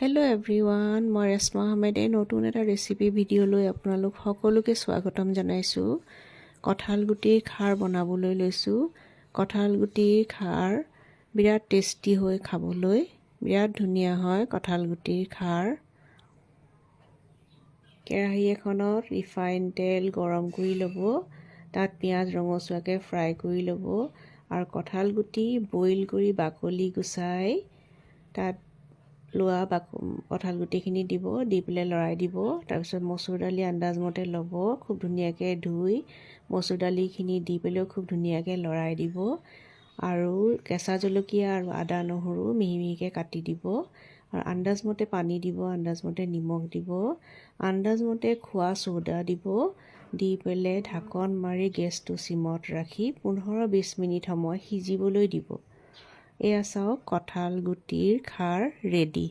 Hello' everyone, মই ৰেশমা আহমেদে নতুন এটা ৰেচিপি ভিডিঅ'লৈ আপোনালোক সকলোকে স্বাগতম জনাইছোঁ। কঁঠাল গুটিৰ খাৰ বনাবলৈ লৈছোঁ। কঁঠাল গুটিৰ খাৰ বিৰাট টেষ্টি হৈ খাবলৈ, বিৰাট ধুনীয়া হয় কঁঠাল গুটিৰ খাৰ। কেৰাহী এখনত ৰিফাইন তেল গৰম কৰি ল'ব, তাত পিঁয়াজ ৰঙচুৱাকৈ ফ্ৰাই কৰি ল'ব আৰু কঁঠাল গুটি বইল কৰি বাকলি গুচাই তাত লোৱা কঁঠাল গুটিখিনি দিব, দি পেলাই লৰাই দিব। তাৰপিছত মচুৰ দালি আন্দাজমতে ল'ব, খুব ধুনীয়াকৈ ধুই মচুৰ দালিখিনি দি পেলাইও খুব ধুনীয়াকৈ লৰাই দিব আৰু কেঁচা জলকীয়া আৰু আদা নহৰু মিহি মিহিকৈ কাটি দিব আৰু আন্দাজমতে পানী দিব, আন্দাজমতে নিমখ দিব, আন্দাজমতে খোৱা চৌদা দিব, দি পেলাই ঢাকন মাৰি গেছটো চিমত ৰাখি 15-20 মিনিট সময় সিজিবলৈ দিব। এয়া চাওক, কঁঠাল গুটিৰ খাৰ ৰেডি।